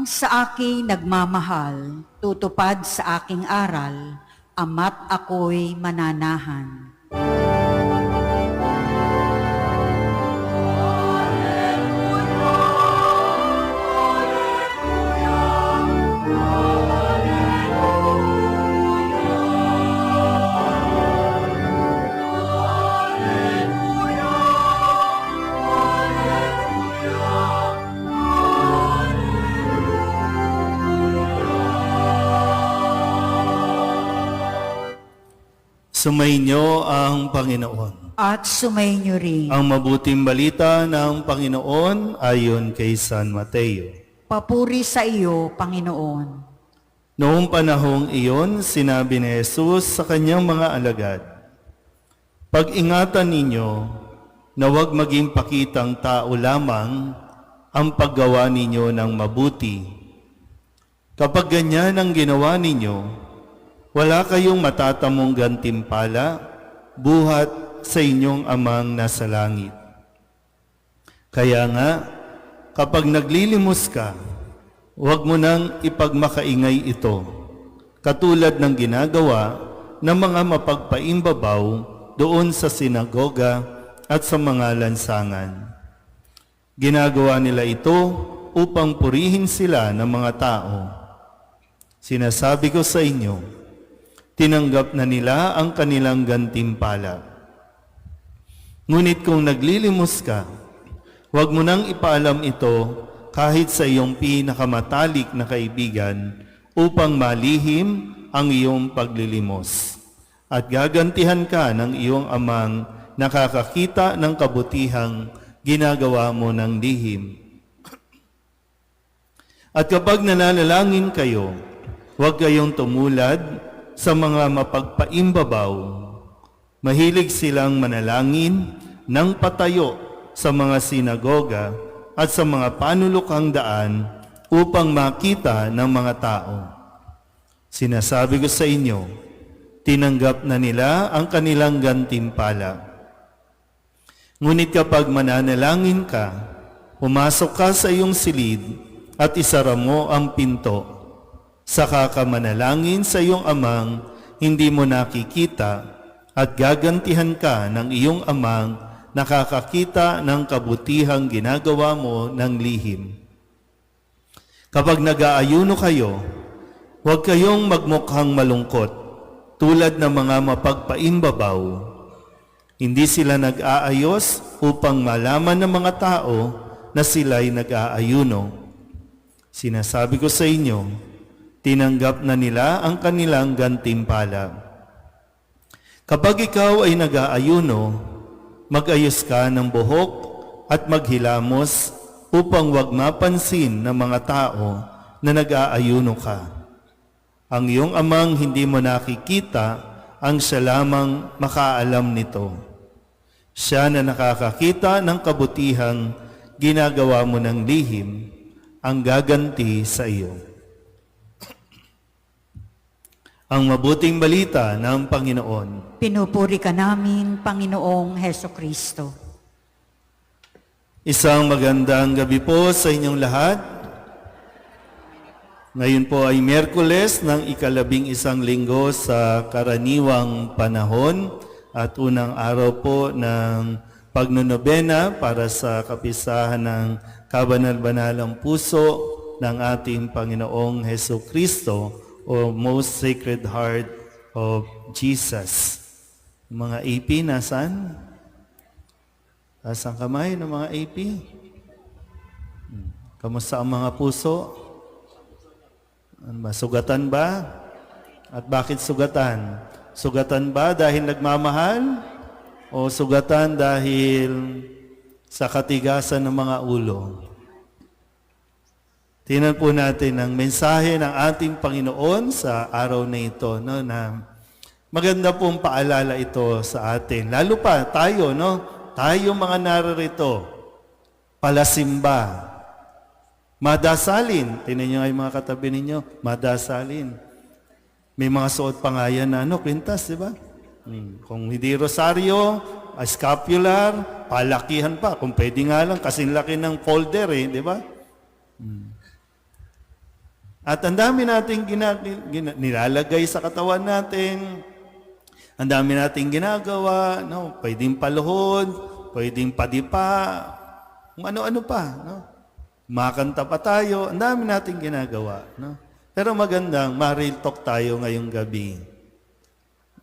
Ang sa akin nagmamahal, tutupad sa aking aral, ama't ako'y mananahan. Sumainyo ang Panginoon. At sumainyo rin. Ang mabuting balita ng Panginoon ayon kay San Mateo. Papuri sa iyo, Panginoon. Noong panahong iyon, sinabi ni Jesus sa kanyang mga alagad, "Pag-ingatan ninyo na huwag maging pakitang tao lamang ang paggawa ninyo ng mabuti. Kapag ganyan ang ginawa ninyo, wala kayong matatamong gantimpala buhat sa inyong amang nasa langit. Kaya nga, kapag naglilimos ka, huwag mo nang ipagmakaingay ito, katulad ng ginagawa ng mga mapagpaimbabaw doon sa sinagoga at sa mga lansangan. Ginagawa nila ito upang purihin sila ng mga tao. Sinasabi ko sa inyo, tinanggap na nila ang kanilang gantimpala. Ngunit kung naglilimos ka, huwag mo nang ipaalam ito kahit sa iyong pinakamatalik na kaibigan upang malihim ang iyong paglilimos. At gagantihan ka ng iyong amang nakakakita ng kabutihang ginagawa mo ng lihim. At kapag nananalangin kayo, huwag kayong tumulad sa mga mapagpaimbabaw. Mahilig silang manalangin ng patayo sa mga sinagoga at sa mga panulukang daan upang makita ng mga tao. Sinasabi ko sa inyo, tinanggap na nila ang kanilang gantimpala. Ngunit kapag mananalangin ka, pumasok ka sa iyong silid at isara mo ang pinto. Saka ka manalangin sa iyong amang hindi mo nakikita at gagantihan ka ng iyong amang nakakakita ng kabutihang ginagawa mo ng lihim. Kapag nag-aayuno kayo, huwag kayong magmukhang malungkot tulad ng mga mapagpaimbabaw. Hindi sila nag-aayos upang malaman ng mga tao na sila'y nag-aayuno. Sinasabi ko sa inyo, tinanggap na nila ang kanilang gantimpala. Kapag ikaw ay nag-aayuno, mag-ayos ka ng buhok at maghilamos upang wag mapansin ng mga tao na nag-aayuno ka. Ang iyong amang hindi mo nakikita, ang siya lamang makaalam nito. Siya na nakakakita ng kabutihang ginagawa mo ng lihim, ang gaganti sa iyo." Ang mabuting balita ng Panginoon. Pinupuri ka namin, Panginoong Heso Kristo. Isang magandang gabi po sa inyong lahat. Ngayon po ay Miyerkules ng ika-11 linggo sa karaniwang panahon at unang araw po ng pagnonobena para sa kapisahan ng kabanal-banalang puso ng ating Panginoong Heso Kristo, o Most Sacred Heart of Jesus. Mga AP, nasan? Taas ang kamay ng mga AP. Kamusta ang mga puso? Ano ba? Sugatan ba? At bakit sugatan? Sugatan ba dahil nagmamahal? O sugatan dahil sa katigasan ng mga ulo? Tingnan po natin ang mensahe ng ating Panginoon sa araw na ito, no, na maganda pong paalala ito sa atin. Lalo pa tayo, no? Tayo mga narito, palasimba, madasalin. Tingnan niyo ay mga katabi ninyo, madasalin. May mga suot pa nga yan na, kwintas, di ba? Kung hindi rosaryo, scapular, palakihan pa. Kung pwede nga lang, kasing laki ng folder, di ba? At ang dami nating nilalagay sa katawan natin, ang dami nating ginagawa, no? Pwedeng paluhod, pwedeng padipa, kung ano-ano pa, no? Makanta pa tayo, ang dami nating ginagawa, no? Pero magandang ma-real talk tayo ngayong gabi.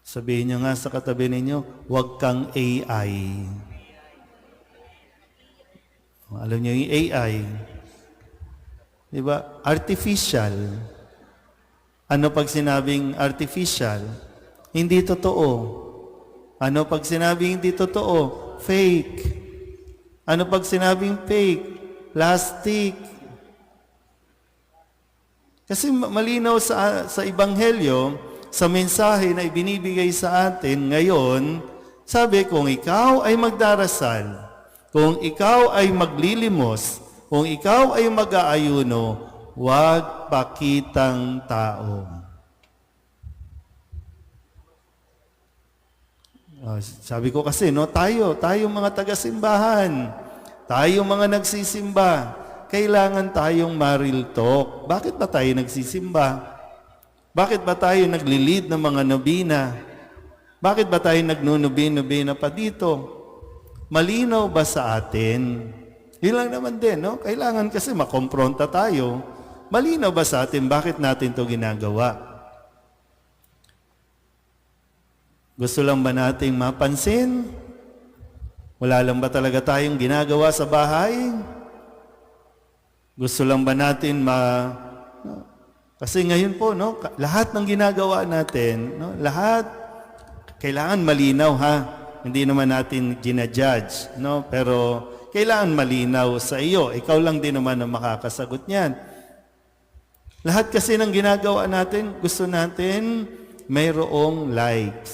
Sabihin niyo nga sa katabi ninyo, huwag kang AI. Alam niyo yung AI? Di ba? Artificial. Ano pag sinabing artificial? Hindi totoo. Ano pag sinabing hindi totoo? Fake. Ano pag sinabing fake? Plastic. Kasi malinaw sa Ebanghelyo, sa mensahe na ibinibigay sa atin ngayon, sabi, kung ikaw ay magdarasal, kung ikaw ay maglilimos, kung ikaw ay mag-aayuno, huwag pakitang tao. Sabi ko kasi, no, tayo mga taga-simbahan, tayo mga nagsisimba, kailangan tayong ma-real talk. Bakit ba tayo nagsisimba? Bakit ba tayo nagli-lead ng mga nobina? Bakit ba tayo nagnunubi-nobina pa dito? Malinaw ba sa atin? Yun lang naman din, no? Kailangan kasi makompronta tayo. Malinaw ba sa atin bakit natin to ginagawa? Gusto lang ba nating mapansin? Wala lang ba talaga tayong ginagawa sa bahay? Gusto lang ba natin Kasi ngayon po, no, lahat ng ginagawa natin, no, lahat kailangan malinaw, ha? Hindi naman natin ginajudge, no? Pero kailangan malinaw sa iyo. Ikaw lang din naman ang makakasagot niyan. Lahat kasi ng ginagawa natin, gusto natin mayroong likes,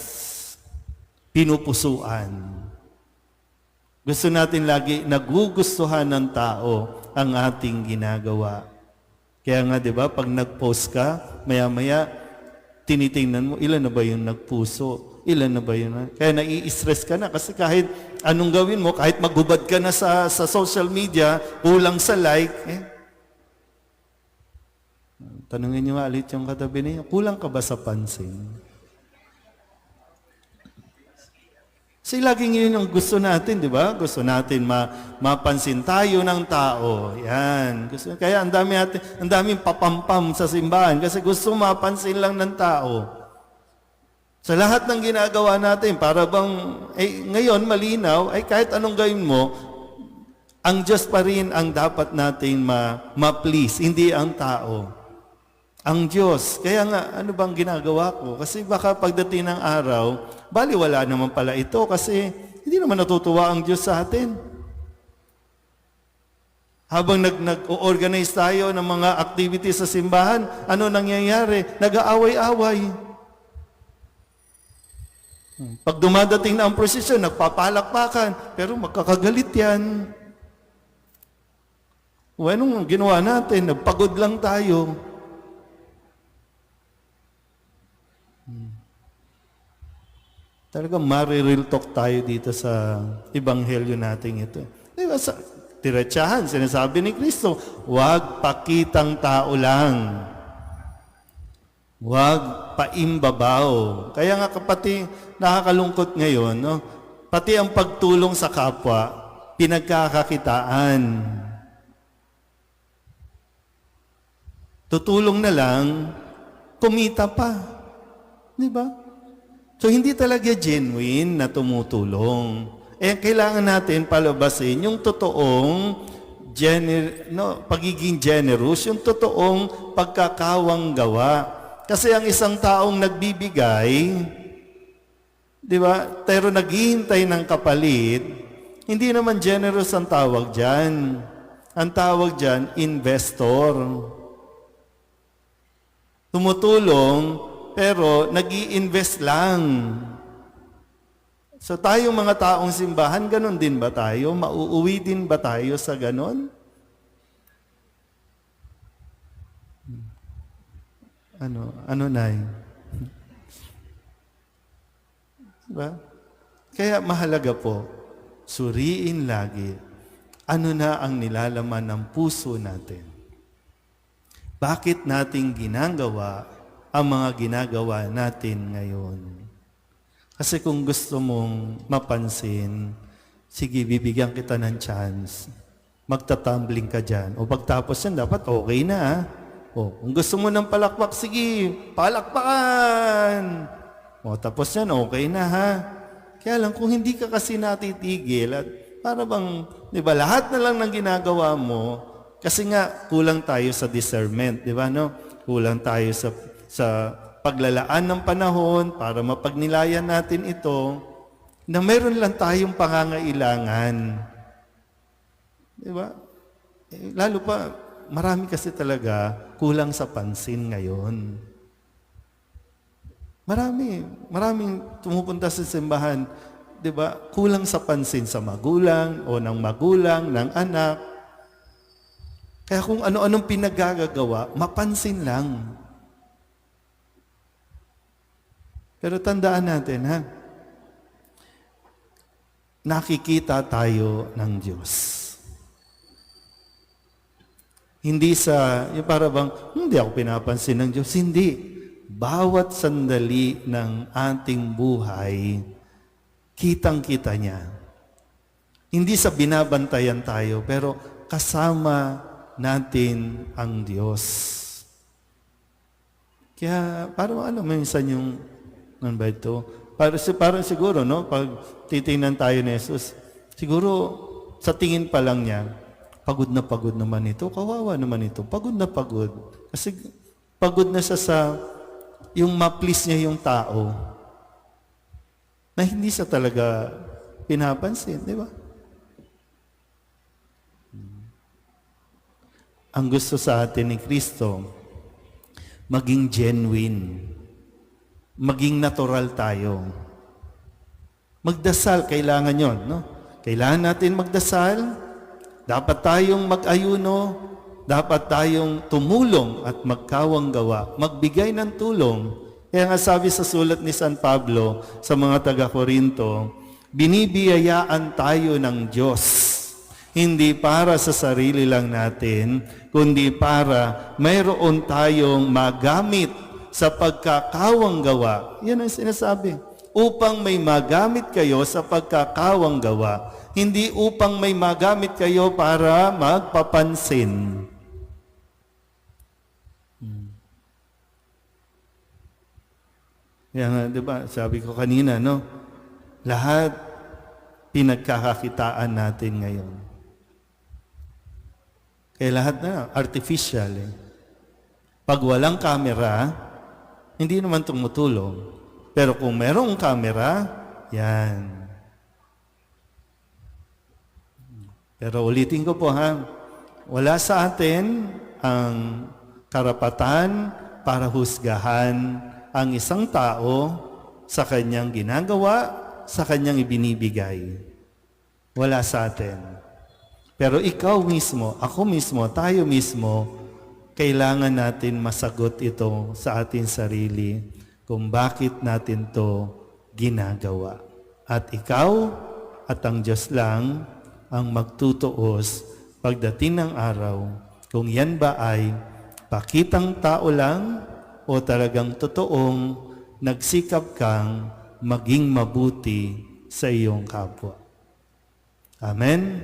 pinupusuan. Gusto natin lagi nagugustuhan ng tao ang ating ginagawa. Kaya nga, di ba, pag nag-post ka, maya-maya, tinitingnan mo, ilan na ba yung nagpuso? Ilan na ba yun? Kaya nai-stress ka na kasi kahit anong gawin mo, kahit maghubad ka na sa social media, kulang sa like, tanungin niyo nga ulit yung katabi niyo, kulang ka ba sa pansin? Kasi laging yun yung gusto natin, di ba? Gusto natin mapansin tayo ng tao. Yan. Kaya ang daming papampam sa simbahan kasi gusto mapansin lang ng tao. Sa lahat ng ginagawa natin, para bang, ngayon malinaw, kahit anong gawin mo, ang Diyos pa rin ang dapat natin ma-please, hindi ang tao. Ang Diyos. Kaya nga, ano bang ginagawa ko? Kasi baka pagdating ng araw, baliwala naman pala ito kasi hindi naman natutuwa ang Diyos sa atin. Habang nag-organize tayo ng mga activities sa simbahan, ano nangyayari? Nag-aaway-away. Pag dumadating na ang prosesyon, nagpapalakpakan, pero magkakagalit yan. O anong ginawa natin? Nagpagod lang tayo. Talagang mari-real talk tayo dito sa ebanghelyo natin ito. Di ba, sa diretsahan, sinasabi ni Kristo, huwag pakitang tao lang. Huwag paimbabaw. Kaya nga kapati nakakalungkot ngayon, no? Pati ang pagtulong sa kapwa, pinagkakakitaan. Tutulong na lang, kumita pa. Di ba? So, hindi talaga genuine na tumutulong. Kailangan natin palabasin yung totoong pagiging generous, yung totoong pagkakawang gawa. Kasi ang isang taong nagbibigay, di ba, pero naghihintay ng kapalit, hindi naman generous ang tawag dyan. Ang tawag dyan, investor. Tumutulong, pero nag-i-invest lang. So tayong mga taong simbahan, ganun din ba tayo? Mauuwi din ba tayo sa ganun? Ano Nay? Diba? Kaya mahalaga po, suriin lagi, ano na ang nilalaman ng puso natin. bakit nating ginagawa ang mga ginagawa natin ngayon. Kasi kung gusto mong mapansin, sige, bibigyan kita ng chance. Magtatumbling ka dyan. O pagtapos yan, dapat okay na. Ha? O, kung gusto mo ng palakpak, sige, palakpakan. O, tapos yan, okay na ha. Kaya lang, kung hindi ka kasi natitigil, at para bang, di ba, lahat na lang ng ginagawa mo, kasi nga, kulang tayo sa discernment, di ba, no? Kulang tayo sa paglalaan ng panahon para mapagnilayan natin ito, na meron lang tayong pangangailangan. Di ba? Lalo pa, marami kasi talaga kulang sa pansin ngayon. Maraming tumupunta sa simbahan, di ba? Kulang sa pansin sa magulang o ng magulang, ng anak. Kaya kung ano-anong pinagagagawa, mapansin lang. Pero tandaan natin, ha? Nakikita tayo ng Diyos. Hindi yung para bang, hindi ako pinapansin ng Diyos. Hindi. Bawat sandali ng ating buhay, kitang-kita niya. Hindi sa binabantayan tayo, pero kasama natin ang Diyos. Kaya, parang minsan yung, ano ba ito? Parang siguro, no? Pag titingnan tayo ni Jesus, siguro, sa tingin pa lang niya, pagod na pagod naman ito, kawawa naman ito, pagod na pagod. Kasi, pagod na siya sa, yung ma-please niya yung tao, na hindi siya talaga pinapansin, di ba? Ang gusto sa atin ni Kristo, maging genuine, maging natural tayo. Magdasal, kailangan yon, no? Kailangan natin magdasal, dapat tayong mag-ayuno, dapat tayong tumulong at magkawang gawa, magbigay ng tulong. Kaya nga sabi sa sulat ni San Pablo sa mga taga-Korinto, binibiyayaan tayo ng Diyos, hindi para sa sarili lang natin, kundi para mayroon tayong magamit sa pagkakawang gawa. Yan ang sinasabi. Upang may magamit kayo sa pagkakawang gawa, hindi upang may magamit kayo para magpapansin. Yan, di ba? Sabi ko kanina, no? Lahat pinagkakakitaan natin ngayon. Kaya lahat na, artificial. Pag walang camera, hindi naman tumutulong. Pero kung merong camera, yan. Pero ulitin ko po ha, wala sa atin ang karapatan para husgahan ang isang tao sa kanyang ginagawa, sa kanyang ibinibigay. Wala sa atin. Pero ikaw mismo, ako mismo, tayo mismo, kailangan natin masagot ito sa ating sarili kung bakit natin to ginagawa. At ikaw at ang Diyos lang ang magtutuos pagdating ng araw kung yan ba ay pakitang tao lang o talagang totoong nagsikap kang maging mabuti sa iyong kapwa. Amen?